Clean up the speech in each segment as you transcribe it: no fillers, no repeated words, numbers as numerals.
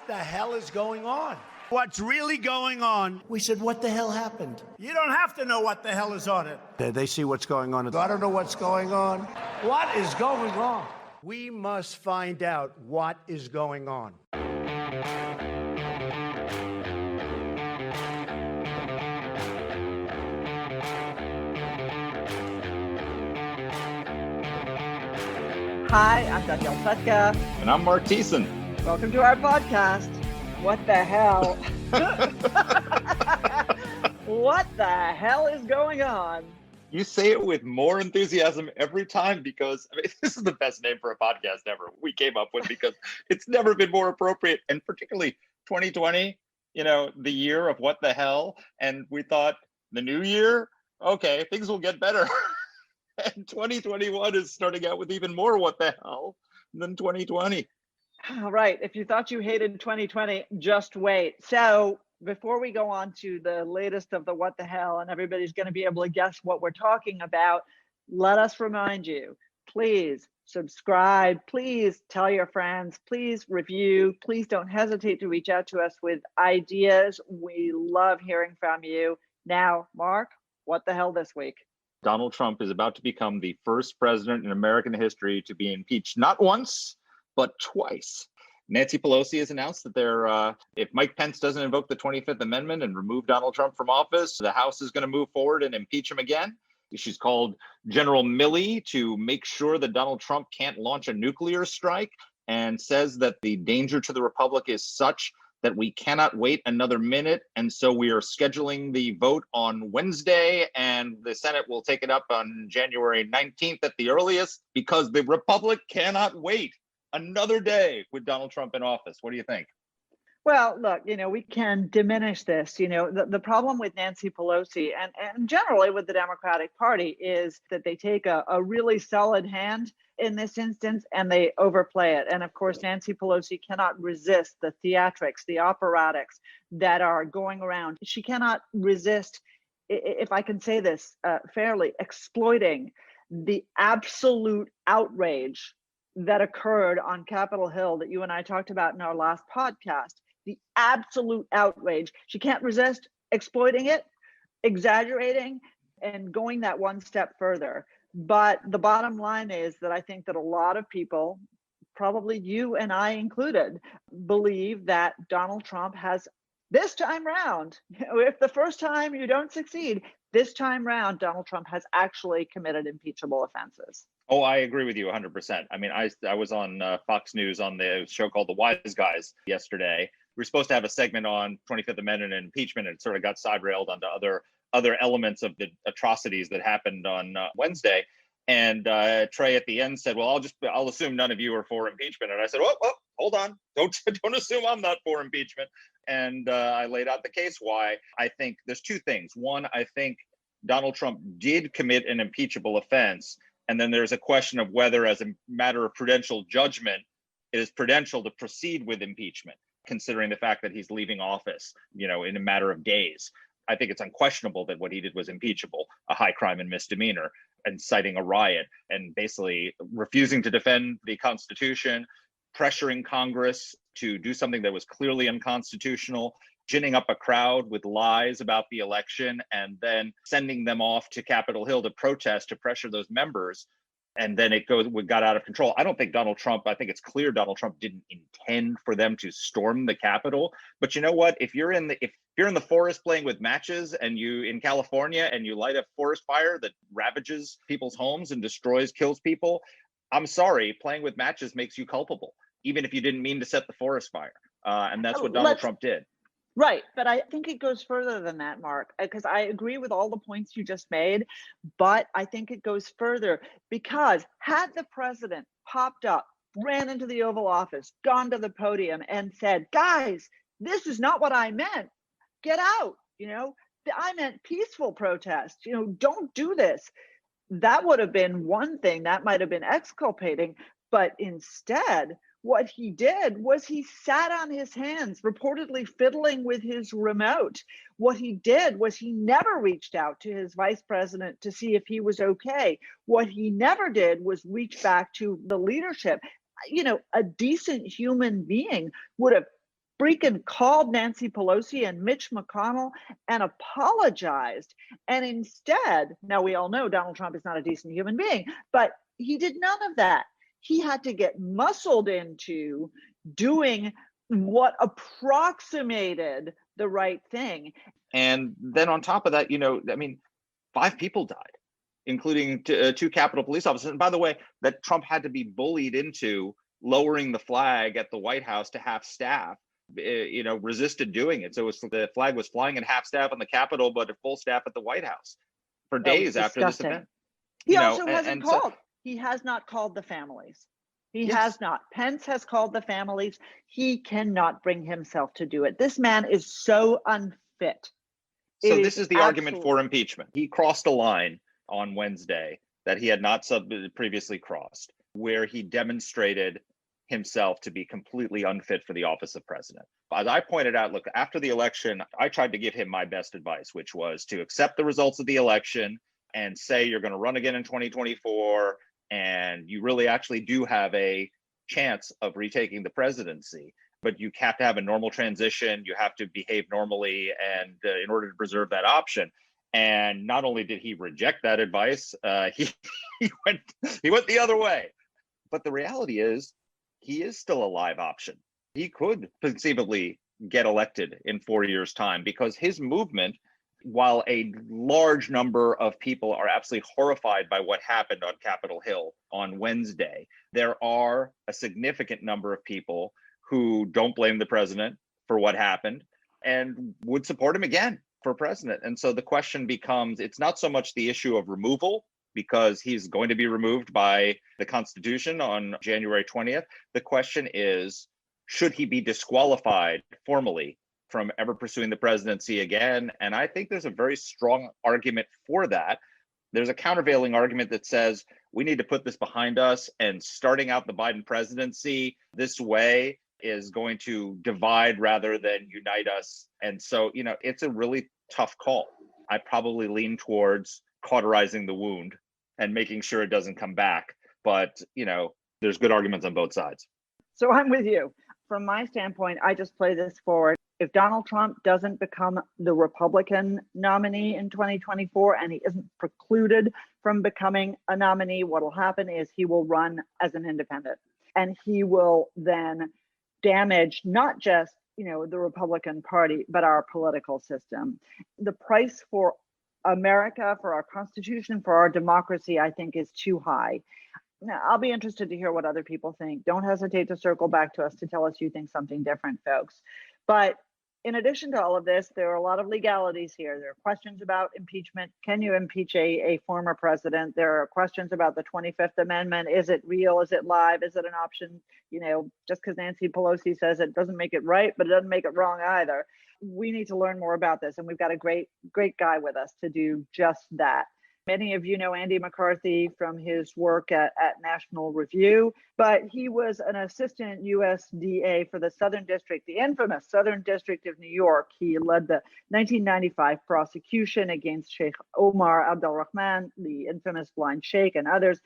the hell is going on? What's really going on? We said, what the hell happened? You don't have to know what the hell is on it. They see what's going on. I don't know what's going on. What is going on? We must find out what is going on. Hi, I'm Danielle Fetka. And I'm Marc Thiessen. Welcome to our podcast. What the hell? What the hell is going on? You say it with more enthusiasm every time because this is the best name for a podcast ever we came up with because it's never been more appropriate. And particularly 2020, the year of what the hell. And we thought the new year, okay, things will get better. And 2021 is starting out with even more what the hell than 2020. All right. If you thought you hated 2020, just wait. So before we go on to the latest of the what the hell, and everybody's going to be able to guess what we're talking about, let us remind you, please subscribe, please tell your friends, please review, please don't hesitate to reach out to us with ideas. We love hearing from you. Now, Marc, what the hell this week? Donald Trump is about to become the first president in American history to be impeached, not once, but twice. Nancy Pelosi has announced that if Mike Pence doesn't invoke the 25th Amendment and remove Donald Trump from office, the House is going to move forward and impeach him again. She's called General Milley to make sure that Donald Trump can't launch a nuclear strike and says that the danger to the republic is such that we cannot wait another minute. And so we are scheduling the vote on Wednesday, and the Senate will take it up on January 19th at the earliest because the republic cannot wait another day with Donald Trump in office. What do you think? Well, look, we can diminish this. The problem with Nancy Pelosi and generally with the Democratic Party is that they take a really solid hand in this instance and they overplay it. And of course, Nancy Pelosi cannot resist the theatrics, the operatics that are going around. She cannot resist, if I can say this fairly, exploiting the absolute outrage that occurred on Capitol Hill that you and I talked about in our last podcast. The absolute outrage. She can't resist exploiting it, exaggerating, and going that one step further. But the bottom line is that I think that a lot of people, probably you and I included, believe that Donald Trump has, this time round, if the first time you don't succeed, this time round, Donald Trump has actually committed impeachable offenses. Oh, I agree with you 100%. I mean, I was on Fox News on the show called The Wise Guys yesterday. We were supposed to have a segment on 25th Amendment and impeachment, and it sort of got side railed onto other elements of the atrocities that happened on Wednesday. And Trey at the end said, "Well, I'll assume none of you are for impeachment." And I said, "Well, hold on, don't assume I'm not for impeachment." And I laid out the case why. I think there's two things. One, I think Donald Trump did commit an impeachable offense. And then there's a question of whether, as a matter of prudential judgment, it is prudential to proceed with impeachment, considering the fact that he's leaving office, in a matter of days. I think it's unquestionable that what he did was impeachable, a high crime and misdemeanor, inciting a riot, and basically refusing to defend the Constitution, pressuring Congress to do something that was clearly unconstitutional, ginning up a crowd with lies about the election, and then sending them off to Capitol Hill to protest, to pressure those members. And then it got out of control. I think it's clear Donald Trump didn't intend for them to storm the Capitol. But you know what? If you're in the forest playing with matches and you in California and you light a forest fire that ravages people's homes and kills people, I'm sorry, playing with matches makes you culpable, even if you didn't mean to set the forest fire. And that's what Donald Trump did. Right. But I think it goes further than that, Marc, because I agree with all the points you just made. But I think it goes further because had the president popped up, ran into the Oval Office, gone to the podium and said, "Guys, this is not what I meant. Get out. I meant peaceful protest. Don't do this." That would have been one thing that might have been exculpating. But instead, what he did was he sat on his hands, reportedly fiddling with his remote. What he did was he never reached out to his vice president to see if he was okay. What he never did was reach back to the leadership. A decent human being would have freaking called Nancy Pelosi and Mitch McConnell and apologized. And instead, now we all know Donald Trump is not a decent human being, but he did none of that. He had to get muscled into doing what approximated the right thing. And then on top of that, I mean, 5 people died, including 2 Capitol Police officers. And by the way, that Trump had to be bullied into lowering the flag at the White House to half staff, resisted doing it. So the flag was flying at half staff on the Capitol, but at full staff at the White House for days after this event. He also hasn't called. He has not called the families. He has not. Pence has called the families. He cannot bring himself to do it. This man is so unfit. So this is the argument for impeachment. He crossed a line on Wednesday that he had not previously crossed, where he demonstrated himself to be completely unfit for the office of president. As I pointed out, look, after the election, I tried to give him my best advice, which was to accept the results of the election and say you're going to run again in 2024, and you really actually do have a chance of retaking the presidency. But you have to have a normal transition. You have to behave normally, and in order to preserve that option. And not only did he reject that advice, he went the other way. But the reality is, he is still a live option. He could conceivably get elected in 4 years' time, because his movement, while a large number of people are absolutely horrified by what happened on Capitol Hill on Wednesday, there are a significant number of people who don't blame the president for what happened and would support him again for president. And so the question becomes, it's not so much the issue of removal, because he's going to be removed by the Constitution on January 20th. The question is, should he be disqualified formally from ever pursuing the presidency again? And I think there's a very strong argument for that. There's a countervailing argument that says we need to put this behind us, and starting out the Biden presidency this way is going to divide rather than unite us. And so, it's a really tough call. I probably lean towards cauterizing the wound and making sure it doesn't come back. But, there's good arguments on both sides. So I'm with you. From my standpoint, I just play this forward. If Donald Trump doesn't become the Republican nominee in 2024, and he isn't precluded from becoming a nominee, what will happen is he will run as an independent. And he will then damage not just, the Republican Party, but our political system. The price for America, for our Constitution, for our democracy, I think is too high. Now, I'll be interested to hear what other people think. Don't hesitate to circle back to us to tell us you think something different, folks. But in addition to all of this, there are a lot of legalities here. There are questions about impeachment. Can you impeach a former president? There are questions about the 25th Amendment. Is it real? Is it live? Is it an option? Just because Nancy Pelosi says it doesn't make it right, but it doesn't make it wrong either. We need to learn more about this. And we've got a great guy with us to do just that. Many of you know Andy McCarthy from his work at National Review, but he was an assistant USDA for the Southern District, the infamous Southern District of New York. He led the 1995 prosecution against Sheikh Omar Abdulrahman, the infamous Blind Sheikh, and others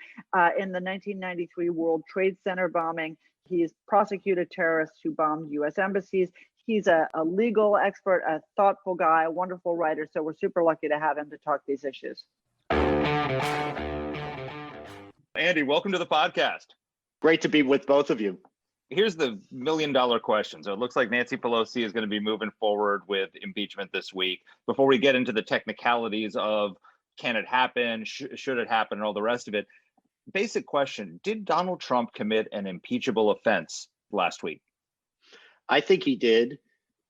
in the 1993 World Trade Center bombing. He's prosecuted terrorists who bombed U.S. embassies. He's a legal expert, a thoughtful guy, a wonderful writer. So we're super lucky to have him to talk these issues. Andy, welcome to the podcast. Great to be with both of you. Here's the $1 million question. So it looks like Nancy Pelosi is going to be moving forward with impeachment this week. Before we get into the technicalities of can it happen, should it happen, and all the rest of it, basic question, did Donald Trump commit an impeachable offense last week? I think he did.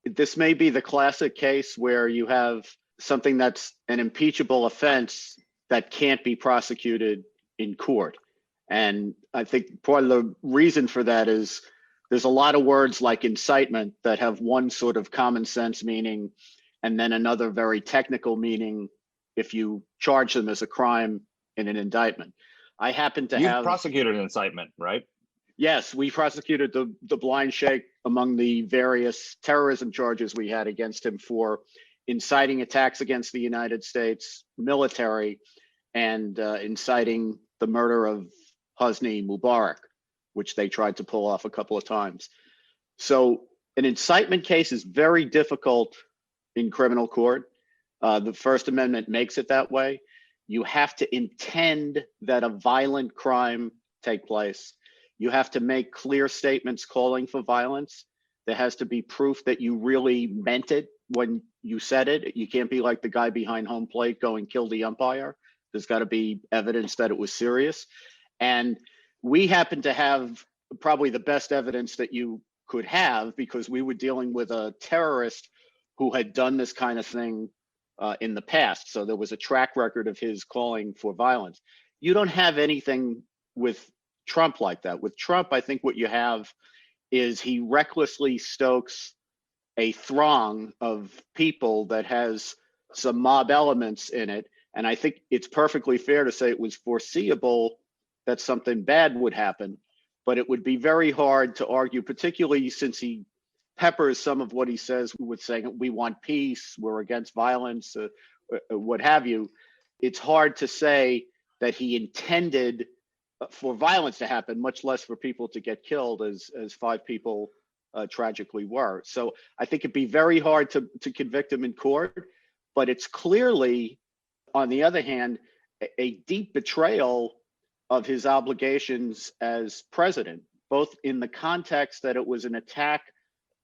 This may be the classic case where you have something that's an impeachable offense that can't be prosecuted in court. And I think part of the reason for that is there's a lot of words like incitement that have one sort of common sense meaning and then another very technical meaning if you charge them as a crime in an indictment. I happen to have prosecuted incitement, right? Yes, we prosecuted the Blind Sheikh among the various terrorism charges we had against him for inciting attacks against the United States military and inciting the murder of Hosni Mubarak, which they tried to pull off a couple of times. So An incitement case is very difficult in criminal court. The First Amendment makes it that way. You have to intend that a violent crime take place. You have to make clear statements calling for violence. There has to be proof that you really meant it when you said it. You can't be like the guy behind home plate going, kill the umpire. There's got to be evidence that it was serious. And we happen to have probably the best evidence that you could have, because we were dealing with a terrorist who had done this kind of thing in the past. So there was a track record of his calling for violence. You don't have anything with Trump like that. With Trump, I think what you have is he recklessly stokes a throng of people that has some mob elements in it. And I think it's perfectly fair to say it was foreseeable that something bad would happen, but it would be very hard to argue, particularly since he peppers some of what he says with saying, we want peace, we're against violence, what have you. It's hard to say that he intended for violence to happen, much less for people to get killed, as 5 people tragically were. So I think it'd be very hard to convict him in court, but it's clearly, on the other hand, a deep betrayal of his obligations as president, both in the context that it was an attack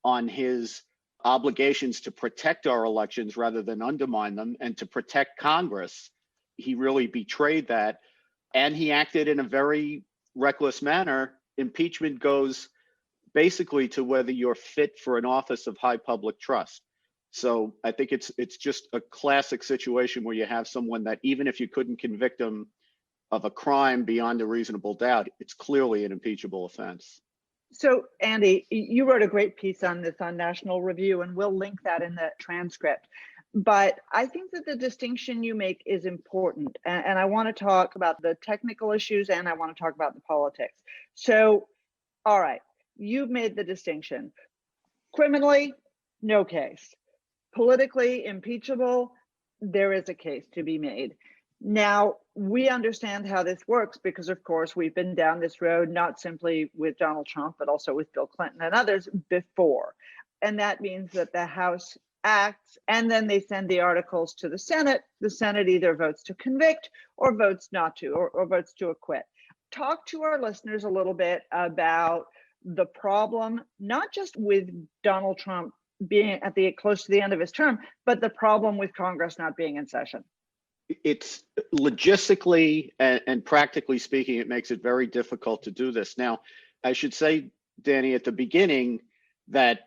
on his obligations to protect our elections rather than undermine them, and to protect Congress. He really betrayed that. And he acted in a very reckless manner. Impeachment goes basically to whether you're fit for an office of high public trust. So I think it's just a classic situation where you have someone that, even if you couldn't convict him of a crime beyond a reasonable doubt, it's clearly an impeachable offense. So, Andy, you wrote a great piece on this on National Review, and we'll link that in the transcript. But I think that the distinction you make is important. And I want to talk about the technical issues, and I want to talk about the politics. So, all right, you've made the distinction. Criminally, no case. Politically impeachable, there is a case to be made. Now, we understand how this works because, of course, we've been down this road, not simply with Donald Trump, but also with Bill Clinton and others before. And that means that the House acts, and then they send the articles to the Senate. The Senate either votes to convict or votes not to, or votes to acquit. Talk to our listeners a little bit about the problem, not just with Donald Trump being at the close to the end of his term, but the problem with Congress not being in session. It's logistically and practically speaking, it makes it very difficult to do this. Now, I should say, Dany, at the beginning, that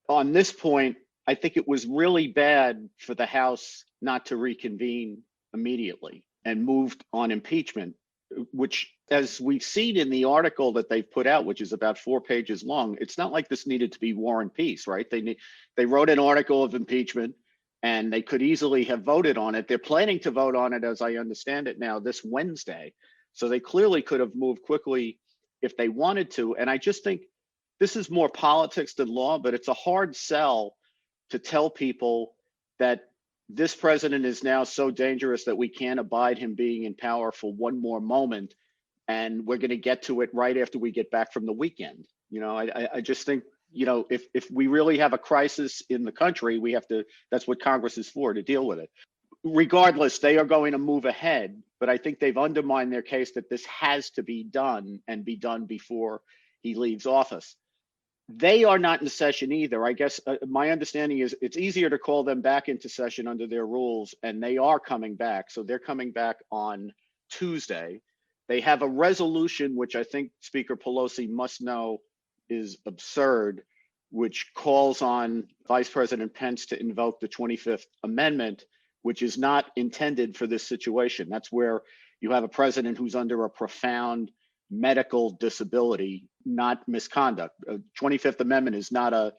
on this point, I think it was really bad for the House not to reconvene immediately and moved on impeachment, which, as we've seen in the article that they've put out, which is about 4 pages long, it's not like this needed to be War and Peace, right? They wrote an article of impeachment, and they could easily have voted on it. They're planning to vote on it, as I understand it now, this Wednesday. So they clearly could have moved quickly if they wanted to. And I just think this is more politics than law, but it's a hard sell to tell people that this president is now so dangerous that we can't abide him being in power for one more moment, and we're going to get to it right after we get back from the weekend. You know, I just think, you know, if we really have a crisis in the country, we have to, that's what Congress is for, to deal with it. Regardless, they are going to move ahead, but I think they've undermined their case that this has to be done and be done before he leaves office. They are not in session either. I guess my understanding is it's easier to call them back into session under their rules, and they are coming back. So they're coming back on Tuesday. They have a resolution, which I think Speaker Pelosi must know is absurd, which calls on Vice President Pence to invoke the 25th Amendment, which is not intended for this situation. That's where you have a president who's under a profound medical disability, not misconduct. 25th Amendment is not a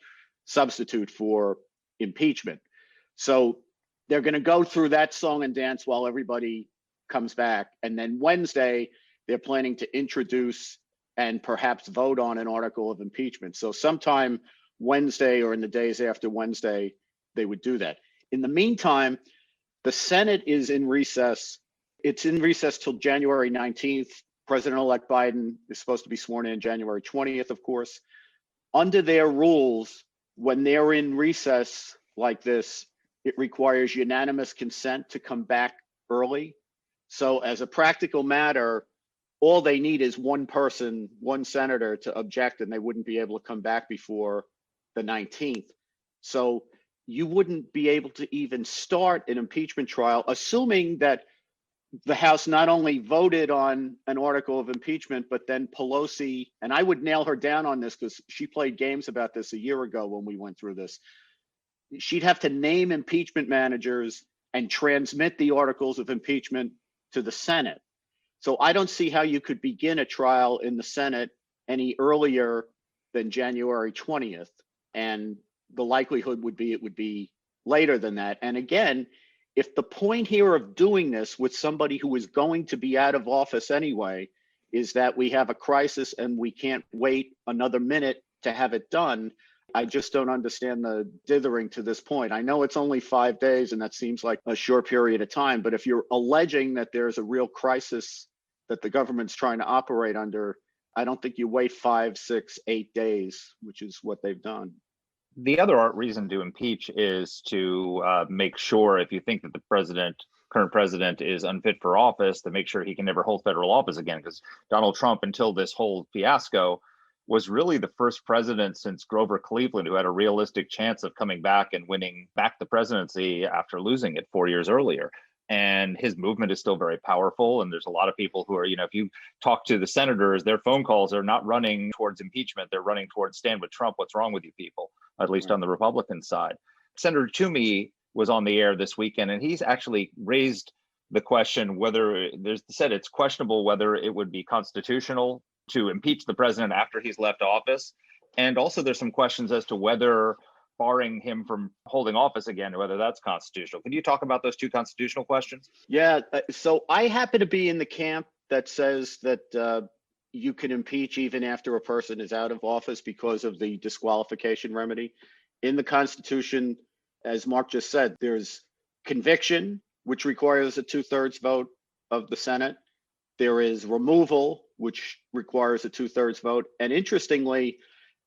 substitute for impeachment. So they're going to go through that song and dance while everybody comes back. And then Wednesday, they're planning to introduce and perhaps vote on an article of impeachment. So sometime Wednesday or in the days after Wednesday, they would do that. In the meantime, the Senate is in recess. It's in recess till January 19th. President-elect Biden is supposed to be sworn in January 20th, of course. Under their rules, when they're in recess like this, it requires unanimous consent to come back early. So as a practical matter, all they need is one person, one senator to object, and they wouldn't be able to come back before the 19th. So you wouldn't be able to even start an impeachment trial, assuming that the House not only voted on an article of impeachment, but then Pelosi, and I would nail her down on this because she played games about this a year ago when we went through this. She'd have to name impeachment managers and transmit the articles of impeachment to the Senate. So I don't see how you could begin a trial in the Senate any earlier than January 20th. And the likelihood would be it would be later than that. And again, if the point here of doing this with somebody who is going to be out of office anyway is that we have a crisis and we can't wait another minute to have it done, I just don't understand the dithering to this point. I know it's only 5 days and that seems like a short period of time, but if you're alleging that there's a real crisis that the government's trying to operate under, I don't think you wait 5, 6, 8 days, which is what they've done. The other reason to impeach is to make sure, if you think that the current president is unfit for office, to make sure he can never hold federal office again. Because Donald Trump, until this whole fiasco, was really the first president since Grover Cleveland who had a realistic chance of coming back and winning back the presidency after losing it 4 years earlier. And his movement is still very powerful. And there's a lot of people who are, if you talk to the senators, their phone calls are not running towards impeachment. They're running towards stand with Trump. What's wrong with you people? At least on the Republican side. Senator Toomey was on the air this weekend, and he's actually raised the question whether said it's questionable whether it would be constitutional to impeach the president after he's left office. And also there's some questions as to whether barring him from holding office again, whether that's constitutional. Can you talk about those two constitutional questions? Yeah, so I happen to be in the camp that says that you can impeach even after a person is out of office because of the disqualification remedy. In the Constitution, as Mark just said, there's conviction, which requires a 2/3 vote of the Senate. There is removal, which requires a 2/3 vote. And interestingly,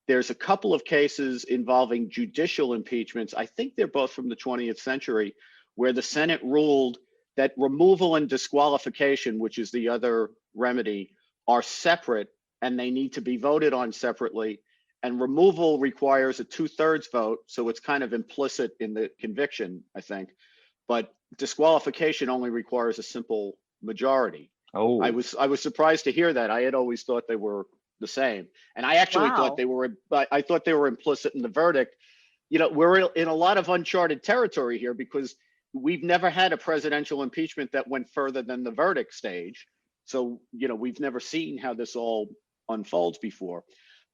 there's a couple of cases involving judicial impeachments. I think they're both from the 20th century, where the Senate ruled that removal and disqualification, which is the other remedy, are separate and they need to be voted on separately. And removal requires a 2/3 vote, so it's kind of implicit in the conviction, I think. But disqualification only requires a simple majority. Oh, I was surprised to hear that. I had always thought they were the same, and I actually thought they were. I thought they were implicit in the verdict. We're in a lot of uncharted territory here because we've never had a presidential impeachment that went further than the verdict stage. So we've never seen how this all unfolds before.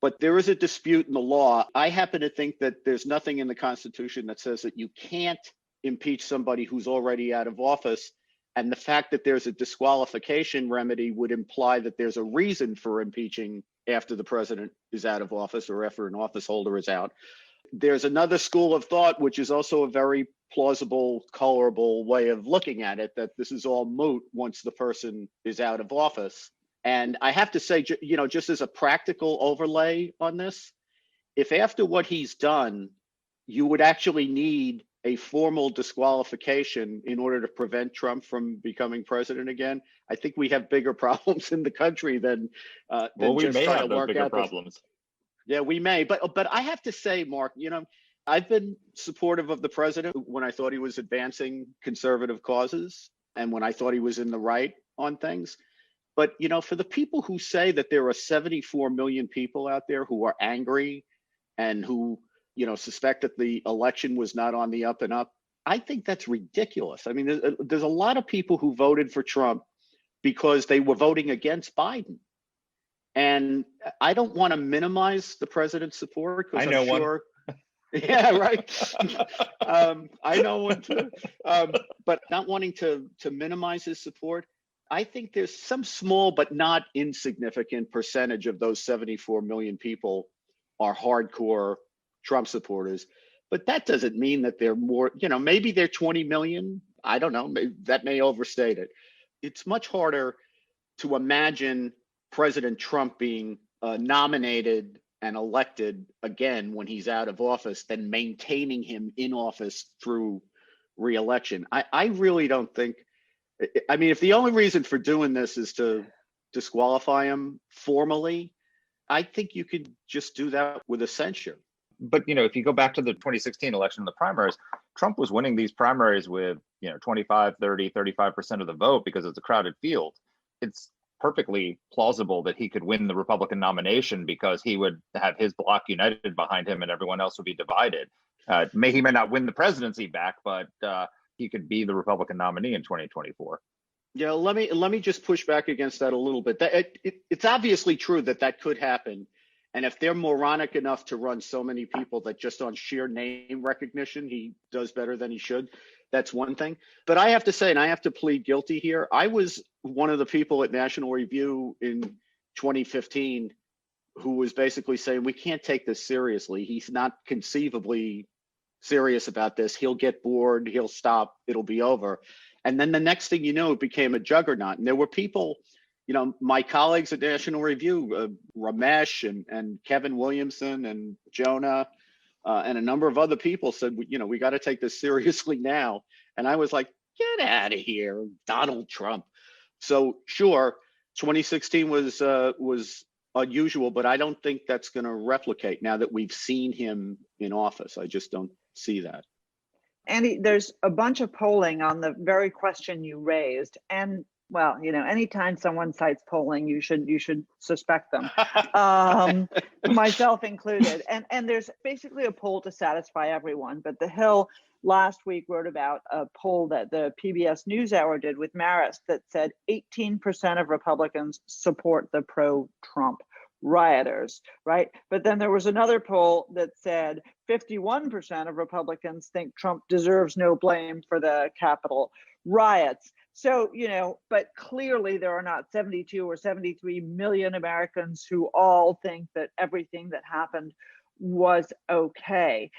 But there is a dispute in the law. I happen to think that there's nothing in the Constitution that says that you can't impeach somebody who's already out of office. And the fact that there's a disqualification remedy would imply that there's a reason for impeaching after the president is out of office or after an office holder is out. There's another school of thought, which is also a very plausible, colorable way of looking at it, that this is all moot once the person is out of office. And I have to say, just as a practical overlay on this, if after what he's done, you would actually need a formal disqualification in order to prevent Trump from becoming president again, I think we have bigger problems in the country than we just may trying have to those work bigger out problems. Yeah, we may, but I have to say, Mark, I've been supportive of the president when I thought he was advancing conservative causes and when I thought he was in the right on things. But for the people who say that there are 74 million people out there who are angry and who suspect that the election was not on the up and up, I think that's ridiculous. I mean, there's a lot of people who voted for Trump because they were voting against Biden. And I don't want to minimize the president's support because I'm sure. Yeah, right. I know one too. But not wanting to minimize his support, I think there's some small but not insignificant percentage of those 74 million people are hardcore Trump supporters. But that doesn't mean that they're more, maybe they're 20 million. I don't know. That may overstate it. It's much harder to imagine President Trump being nominated and elected again when he's out of office than maintaining him in office through re-election. I really don't think, I mean, if the only reason for doing this is to disqualify him formally, I think you could just do that with a censure. But, if you go back to the 2016 election, the primaries, Trump was winning these primaries with, 25, 30, 35% of the vote because it's a crowded field. It's perfectly plausible that he could win the Republican nomination because he would have his bloc united behind him and everyone else would be divided. He may not win the presidency back, but he could be the Republican nominee in 2024. Yeah, let me just push back against that a little bit. It's obviously true that could happen. And if they're moronic enough to run so many people that just on sheer name recognition, he does better than he should, that's one thing. But I have to say, and I have to plead guilty here, I was one of the people at National Review in 2015 who was basically saying, we can't take this seriously. He's not conceivably serious about this. He'll get bored, he'll stop, it'll be over. And then the next thing you know, it became a juggernaut. And there were people, my colleagues at National Review, Ramesh and Kevin Williamson and Jonah, and a number of other people said, we got to take this seriously now. And I was like, get out of here, Donald Trump. So sure, 2016 was unusual, but I don't think that's going to replicate now that we've seen him in office. I just don't see that. Andy, there's a bunch of polling on the very question you raised, and well, anytime someone cites polling, you should suspect them, myself included. And there's basically a poll to satisfy everyone. But The Hill last week wrote about a poll that the PBS NewsHour did with Marist that said 18% of Republicans support the pro-Trump rioters, right? But then there was another poll that said 51% of Republicans think Trump deserves no blame for the Capitol riots. So, but clearly there are not 72 or 73 million Americans who all think that everything that happened was okay.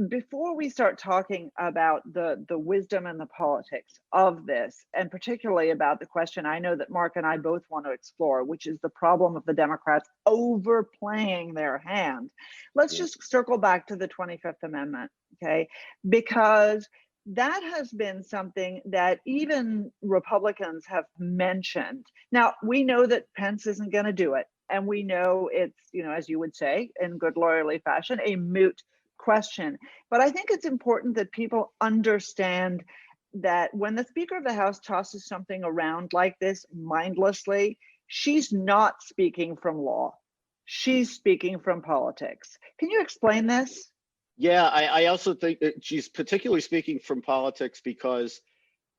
Before we start talking about the wisdom and the politics of this, and particularly about the question I know that Marc and I both want to explore, which is the problem of the Democrats overplaying their hand, let's just circle back to the 25th Amendment, okay? Because that has been something that even Republicans have mentioned. Now, we know that Pence isn't going to do it. And we know it's, as you would say, in good lawyerly fashion, a moot question. But I think it's important that people understand that when the Speaker of the House tosses something around like this mindlessly, she's not speaking from law. She's speaking from politics. Can you explain this? Yeah, I also think that she's particularly speaking from politics because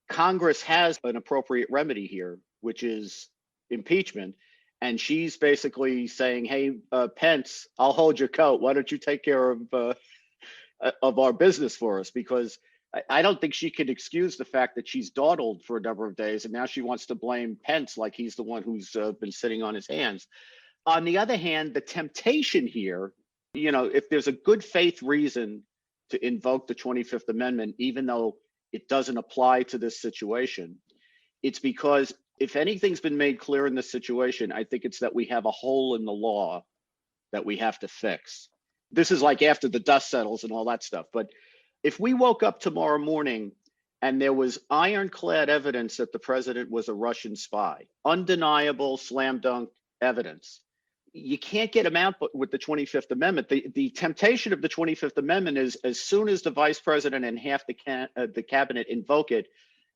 Congress has an appropriate remedy here, which is impeachment. And she's basically saying, hey, Pence, I'll hold your coat. Why don't you take care of our business for us? Because I don't think she can excuse the fact that she's dawdled for a number of days. And now she wants to blame Pence like he's the one who's been sitting on his hands. On the other hand, the temptation here, if there's a good faith reason to invoke the 25th Amendment, even though it doesn't apply to this situation, it's because if anything's been made clear in this situation, I think it's that we have a hole in the law that we have to fix. This is like after the dust settles and all that stuff. But if we woke up tomorrow morning and there was ironclad evidence that the president was a Russian spy, undeniable slam dunk evidence, you can't get him out with the 25th Amendment. The temptation of the 25th Amendment is as soon as the vice president and half the cabinet invoke it,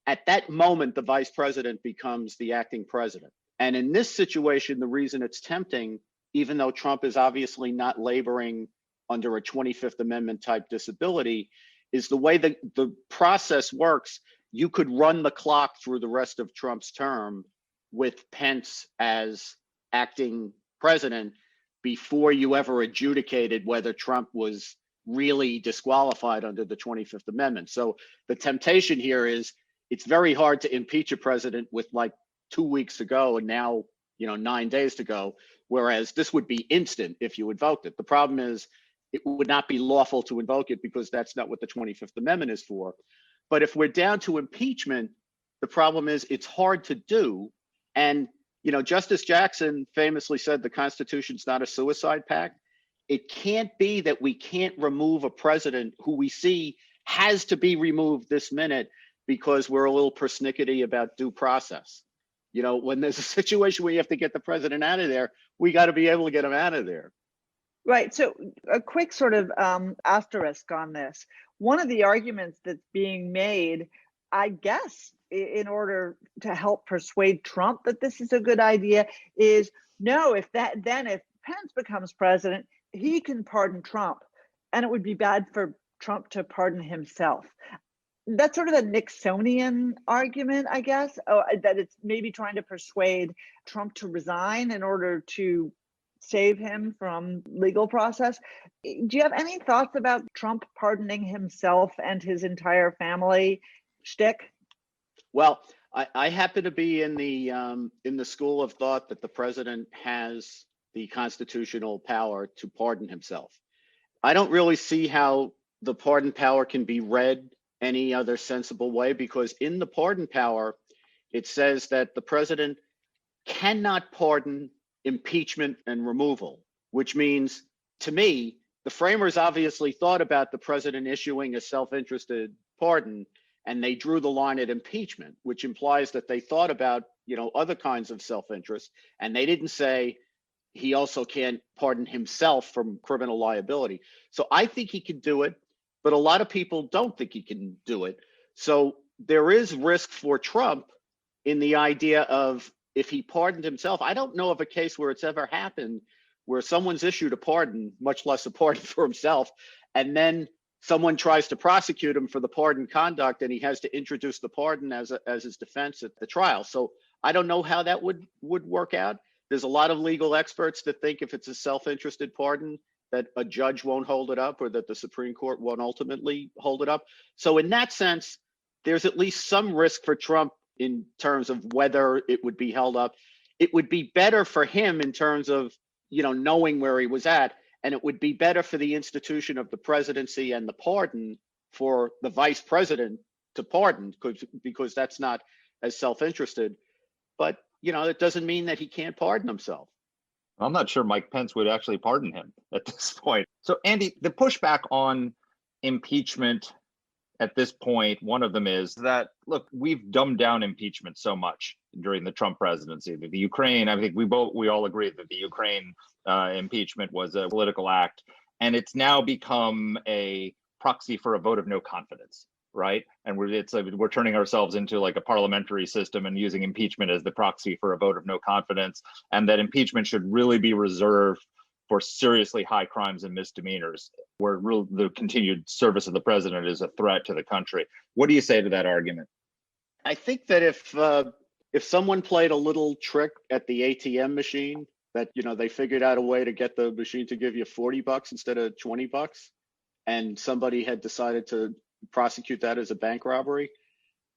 at that moment, the vice president becomes the acting president. And in this situation, the reason it's tempting, even though Trump is obviously not laboring under a 25th Amendment type disability, is the way that the process works. You could run the clock through the rest of Trump's term with Pence as acting president before you ever adjudicated whether Trump was really disqualified under the 25th Amendment. So the temptation here is it's very hard to impeach a president with like 2 weeks to go and now, 9 days to go, whereas this would be instant if you invoked it. The problem is it would not be lawful to invoke it because that's not what the 25th Amendment is for. But if we're down to impeachment, the problem is it's hard to do. And Justice Jackson famously said the Constitution's not a suicide pact. it can't be that we can't remove a president who we see has to be removed this minute because we're a little persnickety about due process. You know, when there's a situation where you have to get the president out of there, we got to be able to get him out of there. Right. So a quick sort of asterisk on this. One of the arguments that's being made, I guess, in order to help persuade Trump that this is a good idea is no, if Pence becomes president, he can pardon Trump, and it would be bad for Trump to pardon himself. That's sort of a Nixonian argument, I guess, that it's maybe trying to persuade Trump to resign in order to save him from legal process. Do you have any thoughts about Trump pardoning himself and his entire family shtick? Well, I happen to be in the school of thought that the president has the constitutional power to pardon himself. I don't really see how the pardon power can be read any other sensible way, because in the pardon power, it says that the president cannot pardon impeachment and removal, which means, to me, the framers obviously thought about the president issuing a self-interested pardon, and they drew the line at impeachment, which implies that they thought about, other kinds of self-interest, and they didn't say he also can't pardon himself from criminal liability. So I think he can do it, but a lot of people don't think he can do it. So there is risk for Trump in the idea of, if he pardoned himself. I don't know of a case where it's ever happened where someone's issued a pardon, much less a pardon for himself, and then someone tries to prosecute him for the pardon conduct, and he has to introduce the pardon as his defense at the trial. So I don't know how that would work out. There's a lot of legal experts that think if it's a self-interested pardon, that a judge won't hold it up, or that the Supreme Court won't ultimately hold it up. So in that sense, there's at least some risk for Trump in terms of whether it would be held up. It would be better for him in terms of, knowing where he was at, and it would be better for the institution of the presidency and the pardon for the vice president to pardon, because that's not as self-interested. But, it doesn't mean that he can't pardon himself. I'm not sure Mike Pence would actually pardon him at this point. So, Andy, the pushback on impeachment at this point, one of them is that, look, we've dumbed down impeachment so much during the Trump presidency. The Ukraine, I think we all agree that the Ukraine impeachment was a political act, and it's now become a proxy for a vote of no confidence, right? And we're turning ourselves into like a parliamentary system and using impeachment as the proxy for a vote of no confidence, and that impeachment should really be reserved for seriously high crimes and misdemeanors, where the continued service of the president is a threat to the country. What do you say to that argument? I think that if someone played a little trick at the ATM machine, that they figured out a way to get the machine to give you $40 instead of $20, and somebody had decided to prosecute that as a bank robbery,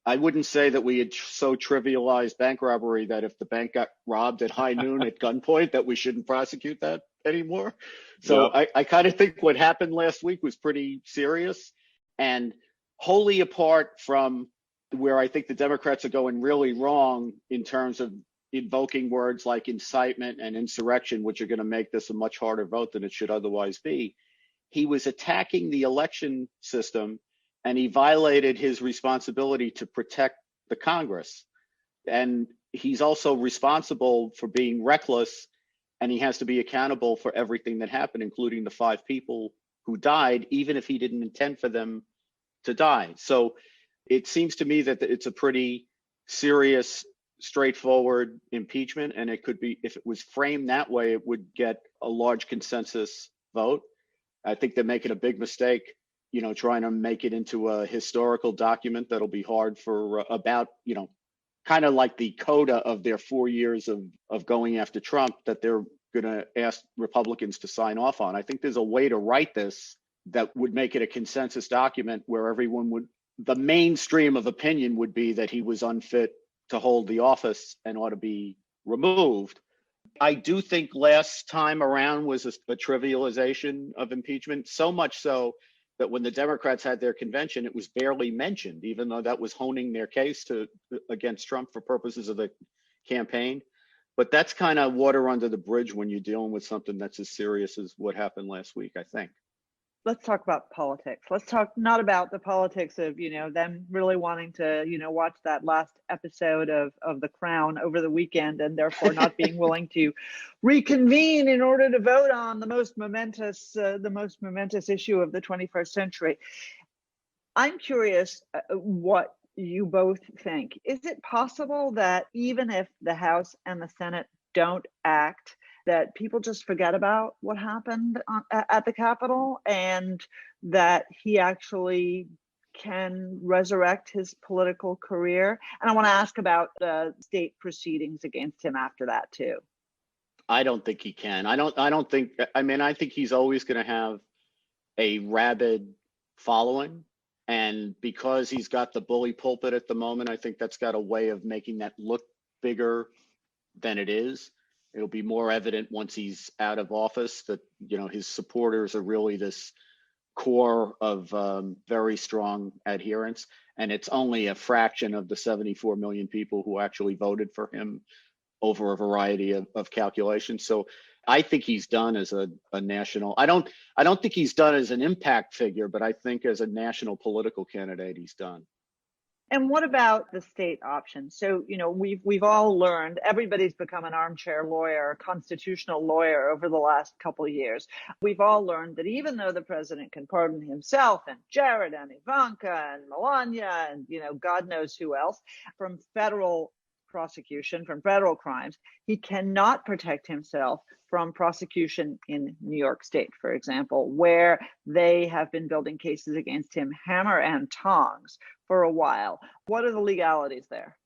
I wouldn't say that we had so trivialized bank robbery that if the bank got robbed at high noon at gunpoint, that we shouldn't prosecute that anymore. So yep. I kind of think what happened last week was pretty serious, and wholly apart from where I think the Democrats are going really wrong in terms of invoking words like incitement and insurrection, which are going to make this a much harder vote than it should otherwise be. He was attacking the election system, and he violated his responsibility to protect the Congress. And he's also responsible for being reckless, and he has to be accountable for everything that happened, including the 5 people who died, even if he didn't intend for them to die. So it seems to me that it's a pretty serious, straightforward impeachment, and it could be, if it was framed that way, it would get a large consensus vote. I think they're making a big mistake, trying to make it into a historical document that'll be hard for kind of like the coda of their 4 years of going after Trump, that they're going to ask Republicans to sign off on. I think there's a way to write this that would make it a consensus document where the mainstream of opinion would be that he was unfit to hold the office and ought to be removed. I do think last time around was a trivialization of impeachment, so much so that when the Democrats had their convention, it was barely mentioned, even though that was honing their case against Trump for purposes of the campaign. But that's kind of water under the bridge when you're dealing with something that's as serious as what happened last week, I think. Let's talk about politics. Let's talk not about the politics of, them really wanting to, watch that last episode of The Crown over the weekend and therefore not being willing to reconvene in order to vote on the most momentous issue of the 21st century. I'm curious what you both think. Is it possible that even if the House and the Senate don't act, that people just forget about what happened at the Capitol and that he actually can resurrect his political career? And I want to ask about the state proceedings against him after that too. I don't think he can. I think he's always going to have a rabid following. And because he's got the bully pulpit at the moment, I think that's got a way of making that look bigger than it is. It'll be more evident once he's out of office that, his supporters are really this core of very strong adherents. And it's only a fraction of the 74 million people who actually voted for him over a variety of calculations. So I think he's done as a national. I don't think he's done as an impact figure, but I think as a national political candidate, he's done. And what about the state option? So, we've all learned, everybody's become an armchair lawyer, constitutional lawyer over the last couple of years. We've all learned that even though the president can pardon himself and Jared and Ivanka and Melania and, God knows who else from federal prosecution, from federal crimes, he cannot protect himself from prosecution in New York State, for example, where they have been building cases against him hammer and tongs for a while. What are the legalities there?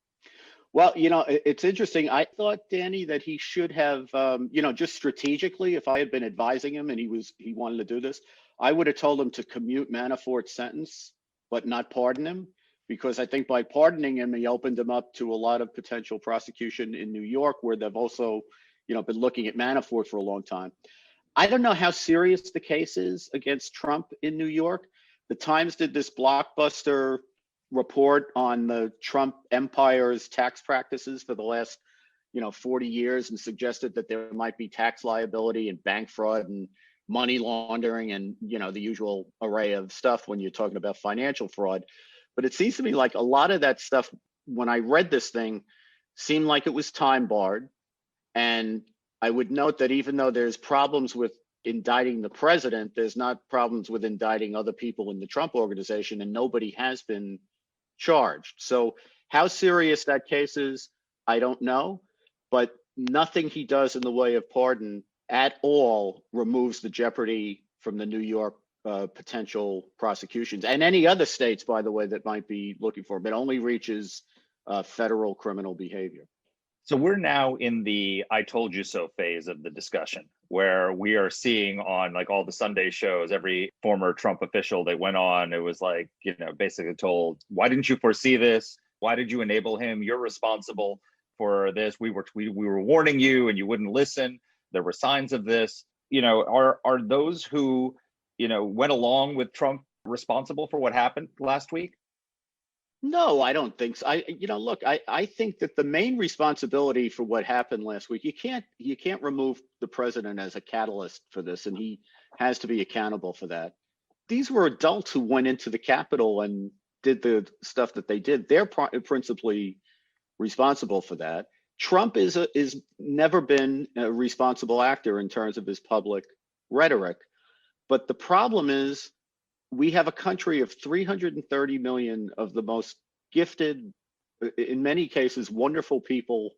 Well, it's interesting. I thought, Dany, that he should have, just strategically, if I had been advising him and he wanted to do this, I would have told him to commute Manafort's sentence, but not pardon him. Because I think by pardoning him, he opened him up to a lot of potential prosecution in New York, where they've also, been looking at Manafort for a long time. I don't know how serious the case is against Trump in New York. The Times did this blockbuster report on the Trump empire's tax practices for the last, 40 years and suggested that there might be tax liability and bank fraud and money laundering and, the usual array of stuff when you're talking about financial fraud. But it seems to me like a lot of that stuff, when I read this thing, seemed like it was time barred. And I would note that even though there's problems with indicting the president, there's not problems with indicting other people in the Trump organization, and nobody has been charged. So how serious that case is, I don't know. But nothing he does in the way of pardon at all removes the jeopardy from the New York potential prosecutions, and any other states, by the way, that might be looking for them. It only reaches federal criminal behavior. So we're now in the I told you so phase of the discussion, where we are seeing on like all the Sunday shows, every former Trump official that went on, it was like, basically told, why didn't you foresee this? Why did you enable him? You're responsible for this. We were warning you and you wouldn't listen. There were signs of this. Are those who went along with Trump responsible for what happened last week? No, I don't think so. I think that the main responsibility for what happened last week, you can't remove the president as a catalyst for this, and he has to be accountable for that. These were adults who went into the Capitol and did the stuff that they did. They're principally responsible for that. Trump is never been a responsible actor in terms of his public rhetoric. But the problem is we have a country of 330 million of the most gifted, in many cases, wonderful people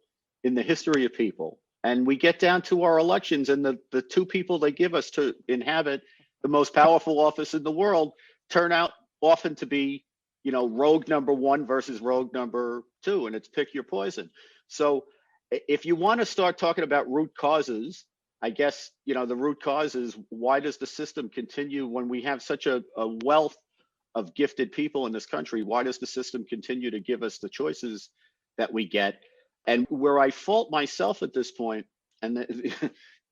in the history of people. And we get down to our elections, and the two people they give us to inhabit the most powerful office in the world turn out often to be, rogue number one versus rogue number two, and it's pick your poison. So if you want to start talking about root causes, I guess, the root cause is, why does the system continue when we have such a wealth of gifted people in this country? Why does the system continue to give us the choices that we get? And where I fault myself at this point, and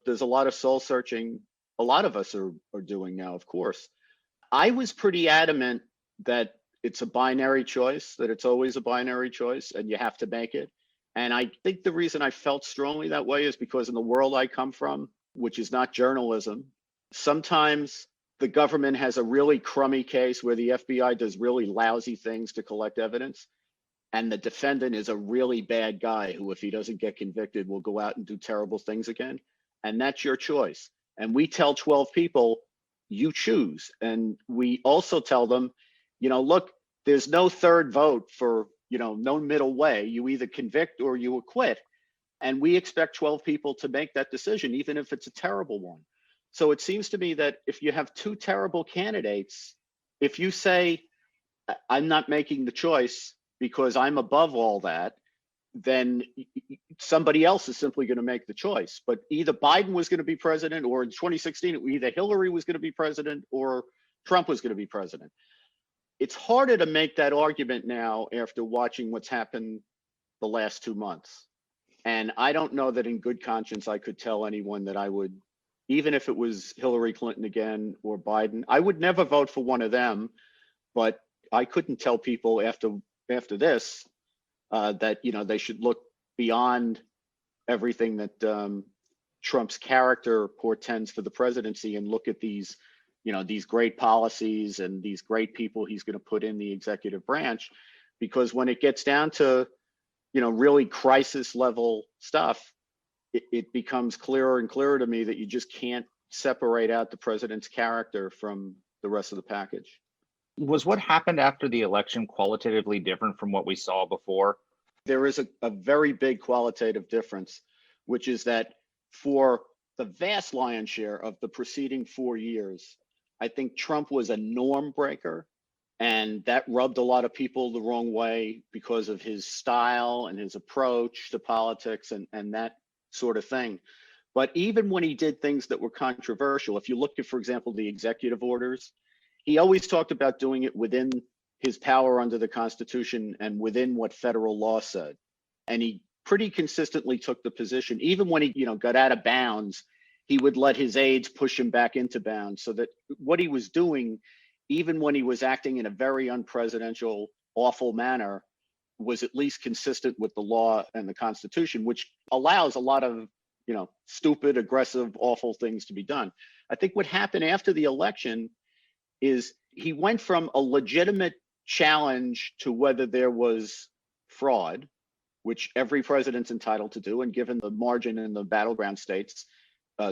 there's a lot of soul searching a lot of us are doing now, of course. I was pretty adamant that it's a binary choice, that it's always a binary choice and you have to make it. And I think the reason I felt strongly that way is because in the world I come from, which is not journalism, sometimes the government has a really crummy case where the FBI does really lousy things to collect evidence. And the defendant is a really bad guy who, if he doesn't get convicted, will go out and do terrible things again. And that's your choice. And we tell 12 people, you choose. And we also tell them, look, there's no third vote for, no middle way. You either convict or you acquit. And we expect 12 people to make that decision, even if it's a terrible one. So it seems to me that if you have two terrible candidates, if you say, I'm not making the choice because I'm above all that, then somebody else is simply going to make the choice. But either Biden was going to be president, or in 2016, either Hillary was going to be president or Trump was going to be president. It's harder to make that argument now after watching what's happened the last 2 months. And I don't know that in good conscience I could tell anyone that I would, even if it was Hillary Clinton again or Biden, I would never vote for one of them. But I couldn't tell people after this that they should look beyond everything that Trump's character portends for the presidency and look at these great policies and these great people he's going to put in the executive branch. Because when it gets down to really crisis level stuff, it becomes clearer and clearer to me that you just can't separate out the president's character from the rest of the package. Was what happened after the election qualitatively different from what we saw before? There is a very big qualitative difference, which is that for the vast lion's share of the preceding 4 years, I think Trump was a norm breaker. And that rubbed a lot of people the wrong way because of his style and his approach to politics and that sort of thing. But even when he did things that were controversial, if you look at, for example, the executive orders, he always talked about doing it within his power under the Constitution and within what federal law said. And he pretty consistently took the position, even when he got out of bounds, he would let his aides push him back into bounds, so that what he was doing, even when he was acting in a very unpresidential, awful manner, was at least consistent with the law and the Constitution, which allows a lot of, stupid, aggressive, awful things to be done. I think what happened after the election is he went from a legitimate challenge to whether there was fraud, which every president's entitled to do, and given the margin in the battleground states,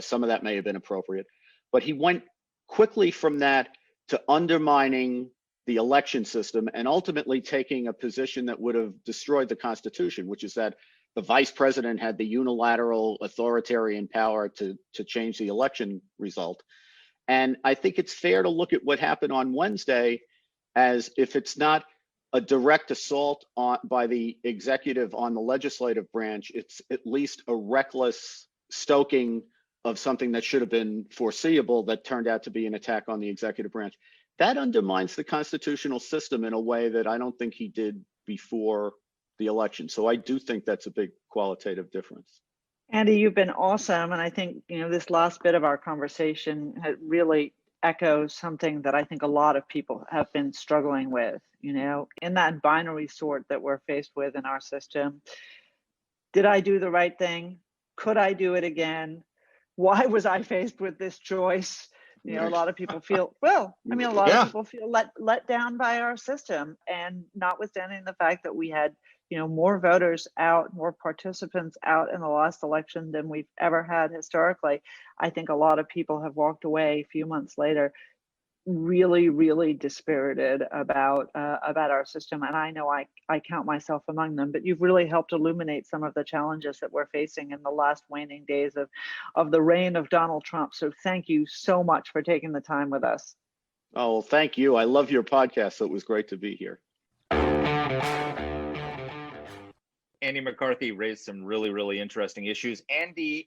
some of that may have been appropriate. But he went quickly from that to undermining the election system and ultimately taking a position that would have destroyed the Constitution, which is that the vice president had the unilateral authoritarian power to change the election result. And I think it's fair to look at what happened on Wednesday as, if it's not a direct assault by the executive on the legislative branch, it's at least a reckless stoking of something that should have been foreseeable that turned out to be an attack on the executive branch. That undermines the constitutional system in a way that I don't think he did before the election. So I do think that's a big qualitative difference. Andy, you've been awesome. And I think, this last bit of our conversation really echoes something that I think a lot of people have been struggling with, in that binary sort that we're faced with in our system. Did I do the right thing? Could I do it again? Why was I faced with this choice? A lot of people feel, of people feel let down by our system. And notwithstanding the fact that we had, more voters out, more participants out in the last election than we've ever had historically, I think a lot of people have walked away a few months later really, really dispirited about our system. And I know I count myself among them, but you've really helped illuminate some of the challenges that we're facing in the last waning days of the reign of Donald Trump. So thank you so much for taking the time with us. Oh, well, thank you. I love your podcast. So it was great to be here. Andy McCarthy raised some really, really interesting issues. Andy,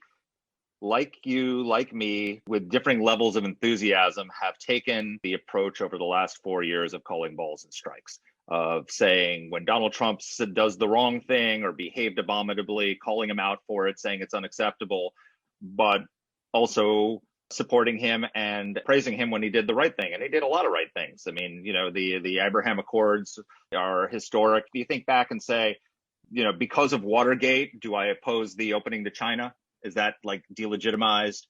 like you, like me, with differing levels of enthusiasm, have taken the approach over the last 4 years of calling balls and strikes, of saying when Donald Trump does the wrong thing or behaved abominably, calling him out for it, saying it's unacceptable, but also supporting him and praising him when he did the right thing. And he did a lot of right things. I mean, the Abraham Accords are historic. You think back and say, because of Watergate, do I oppose the opening to China? Is that like delegitimized?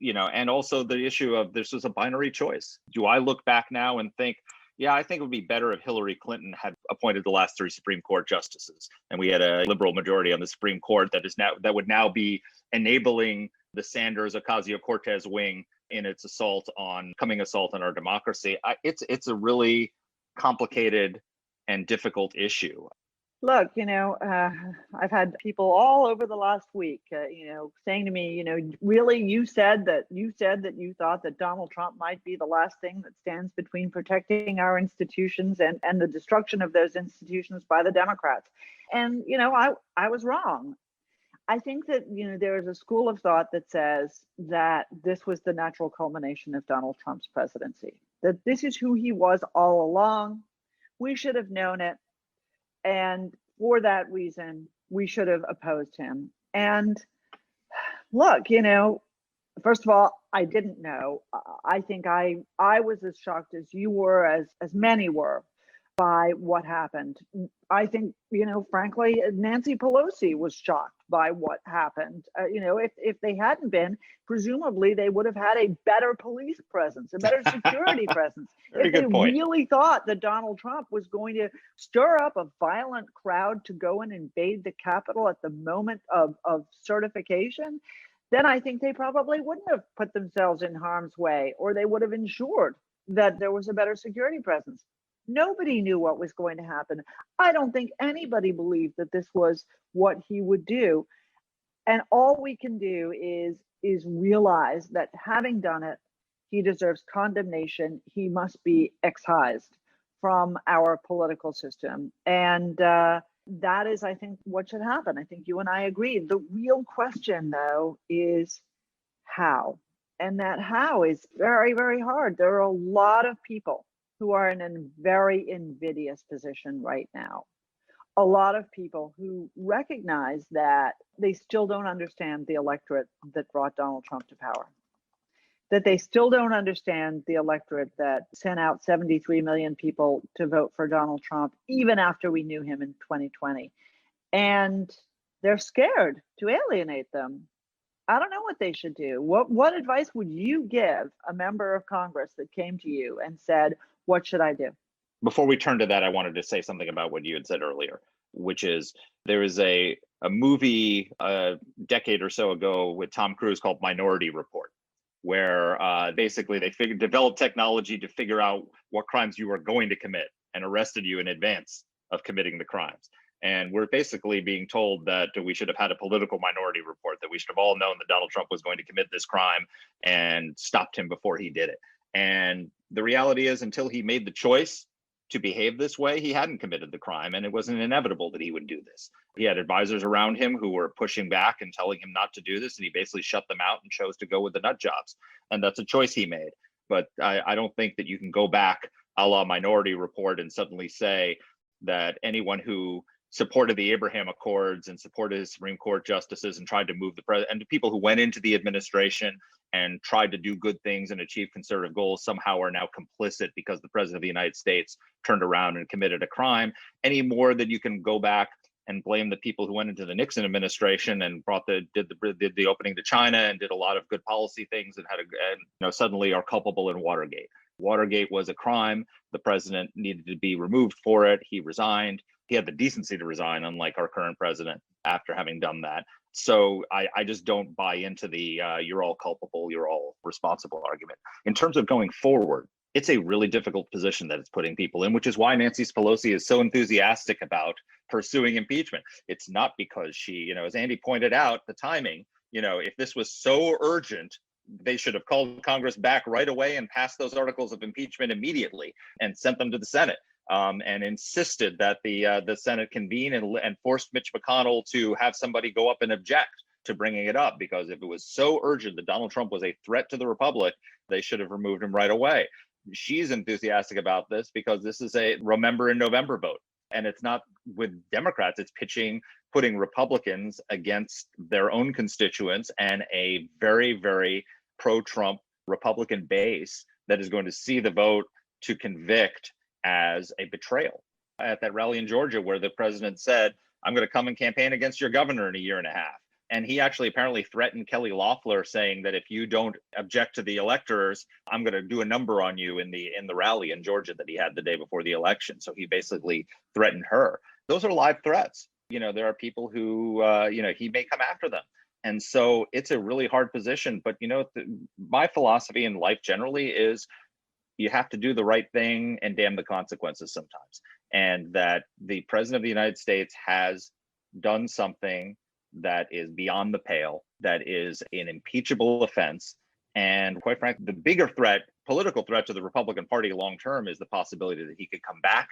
And also the issue of this was a binary choice. Do I look back now and think, yeah, I think it would be better if Hillary Clinton had appointed the last 3 Supreme Court justices, and we had a liberal majority on the Supreme Court that would now be enabling the Sanders Ocasio-Cortez wing in its assault on our democracy. It's a really complicated and difficult issue. Look, I've had people all over the last week, saying to me, really, you said that you thought that Donald Trump might be the last thing that stands between protecting our institutions and the destruction of those institutions by the Democrats. And, I was wrong. I think that, there is a school of thought that says that this was the natural culmination of Donald Trump's presidency, that this is who he was all along. We should have known it. And for that reason, we should have opposed him. And look, first of all, I didn't know. I think I was as shocked as you were, as many were, by what happened. I think, frankly, Nancy Pelosi was shocked by what happened. If they hadn't been, presumably they would have had a better police presence, a better security presence. Very if they good point. really thought that Donald Trump was going to stir up a violent crowd to go and invade the Capitol at the moment of certification, then I think they probably wouldn't have put themselves in harm's way, or they would have ensured that there was a better security presence. Nobody knew what was going to happen. I don't think anybody believed that this was what he would do. And all we can do is realize that having done it, he deserves condemnation. He must be excised from our political system. And that is, I think, what should happen. I think you and I agree. The real question, though, is how. And that how is very, very hard. There are a lot of people who are in a very invidious position right now. A lot of people who recognize that they still don't understand the electorate that brought Donald Trump to power, that they still don't understand the electorate that sent out 73 million people to vote for Donald Trump, even after we knew him in 2020. And they're scared to alienate them. I don't know what they should do. What advice would you give a member of Congress that came to you and said, what should I do? Before we turn to that, I wanted to say something about what you had said earlier, which is there is a movie a decade or so ago with Tom Cruise called Minority Report, where basically they developed technology to figure out what crimes you were going to commit and arrested you in advance of committing the crimes. And we're basically being told that we should have had a political minority report, that we should have all known that Donald Trump was going to commit this crime and stopped him before he did it. And the reality is, until he made the choice to behave this way, he hadn't committed the crime, and it wasn't inevitable that he would do this. He had advisors around him who were pushing back and telling him not to do this, and he basically shut them out and chose to go with the nut jobs. And that's a choice he made. But I don't think that you can go back a la Minority Report and suddenly say that anyone who supported the Abraham Accords and supported his Supreme Court justices and tried to move the president, and the people who went into the administration and tried to do good things and achieve conservative goals somehow are now complicit because the president of the United States turned around and committed a crime, any more than you can go back and blame the people who went into the Nixon administration and did the opening to China and did a lot of good policy things and suddenly are culpable in Watergate. Watergate was a crime. The president needed to be removed for it. He resigned. He had the decency to resign, unlike our current president, after having done that. So I just don't buy into the you're all culpable, you're all responsible argument. In terms of going forward, it's a really difficult position that it's putting people in, which is why Nancy Pelosi is so enthusiastic about pursuing impeachment. It's not because she, as Andy pointed out, the timing, if this was so urgent, they should have called Congress back right away and passed those articles of impeachment immediately and sent them to the Senate. And insisted that the Senate convene and forced Mitch McConnell to have somebody go up and object to bringing it up, because if it was so urgent that Donald Trump was a threat to the Republic, they should have removed him right away. She's enthusiastic about this because this is a remember in November vote. And it's not with Democrats, it's putting Republicans against their own constituents and a very, very pro-Trump Republican base that is going to see the vote to convict as a betrayal. At that rally in Georgia where the president said, I'm going to come and campaign against your governor in a year and a half. And he actually apparently threatened Kelly Loeffler, saying that if you don't object to the electors, I'm going to do a number on you in the rally in Georgia that he had the day before the election. So he basically threatened her. Those are live threats. There are people who, he may come after them. And so it's a really hard position. But, my philosophy in life generally is you have to do the right thing and damn the consequences sometimes. And that the president of the United States has done something that is beyond the pale, that is an impeachable offense. And quite frankly, the bigger threat, political threat to the Republican Party long term is the possibility that he could come back.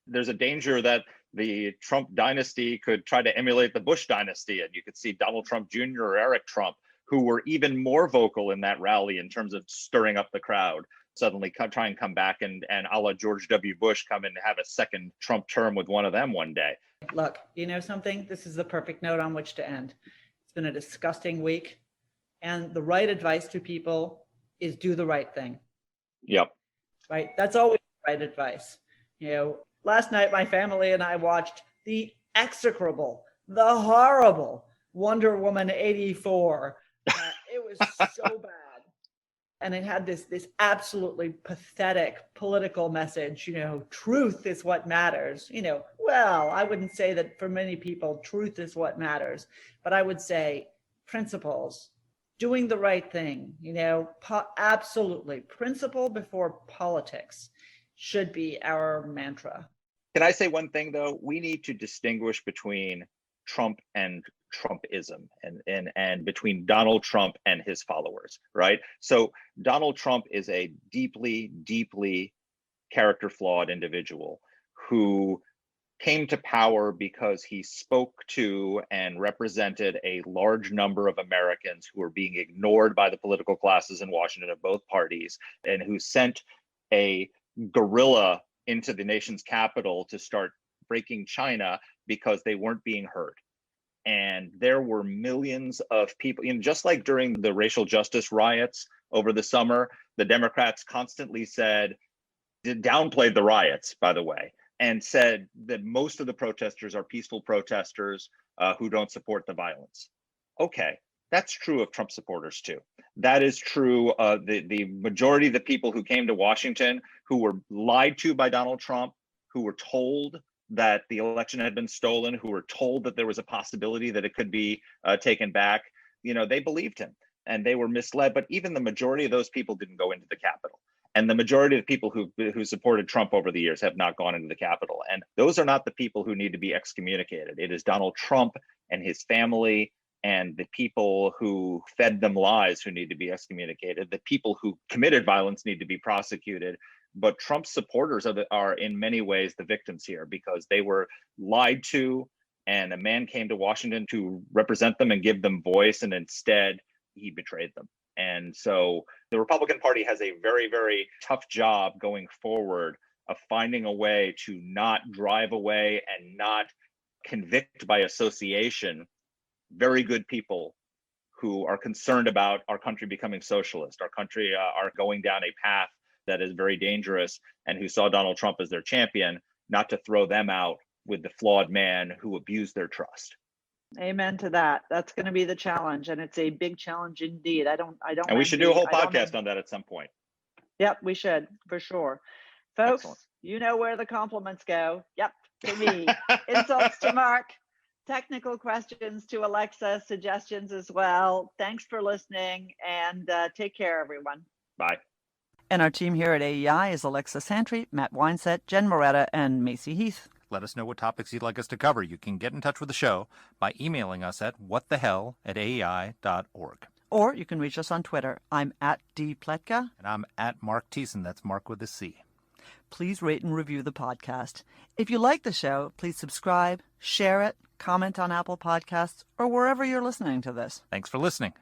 There's a danger that the Trump dynasty could try to emulate the Bush dynasty, and you could see Donald Trump Jr. or Eric Trump, who were even more vocal in that rally in terms of stirring up the crowd, suddenly try and come back and a la George W. Bush come and have a second Trump term with one of them one day. Look, you know something? This is the perfect note on which to end. It's been a disgusting week. And the right advice to people is do the right thing. Yep. Right? That's always the right advice. Last night, my family and I watched the execrable, the horrible Wonder Woman 84. It was so bad. And it had this absolutely pathetic political message, truth is what matters. Well, I wouldn't say that for many people, truth is what matters, but I would say principles, doing the right thing, absolutely. Principle before politics should be our mantra. Can I say one thing, though? We need to distinguish between Trump and Trumpism and between Donald Trump and his followers, right? So Donald Trump is a deeply, deeply character flawed individual who came to power because he spoke to and represented a large number of Americans who were being ignored by the political classes in Washington of both parties, and who sent a guerrilla into the nation's capital to start breaking China because they weren't being heard. And there were millions of people, just like during the racial justice riots over the summer, the Democrats constantly downplayed the riots, by the way, and said that most of the protesters are peaceful protesters who don't support the violence. Okay, that's true of Trump supporters too. That is true of the majority of the people who came to Washington who were lied to by Donald Trump, who were told that the election had been stolen, who were told that there was a possibility that it could be taken back. They believed him and they were misled. But even the majority of those people didn't go into the Capitol. And the majority of the people who supported Trump over the years have not gone into the Capitol. And those are not the people who need to be excommunicated. It is Donald Trump and his family and the people who fed them lies who need to be excommunicated. The people who committed violence need to be prosecuted. But Trump's supporters are in many ways the victims here, because they were lied to, and a man came to Washington to represent them and give them voice, and instead he betrayed them. And so the Republican Party has a very, very tough job going forward of finding a way to not drive away and not convict by association very good people who are concerned about our country becoming socialist, our country are going down a path that is very dangerous, and who saw Donald Trump as their champion, not to throw them out with the flawed man who abused their trust. Amen to that. That's going to be the challenge, and it's a big challenge indeed. I don't. And we should do a whole podcast on that at some point. Yep, we should, for sure. Folks, Excellent. You know where the compliments go. Yep, to me. Insults to Mark. Technical questions to Alexa, suggestions as well. Thanks for listening, and take care, everyone. Bye. And our team here at AEI is Alexa Santry, Matt Weinset, Jen Moretta, and Macy Heath. Let us know what topics you'd like us to cover. You can get in touch with the show by emailing us at whatthehell@aei.org. Or you can reach us on Twitter. I'm at @dpletka. And I'm at Mark Thiessen. That's Mark with a C. Please rate and review the podcast. If you like the show, please subscribe, share it, comment on Apple Podcasts, or wherever you're listening to this. Thanks for listening.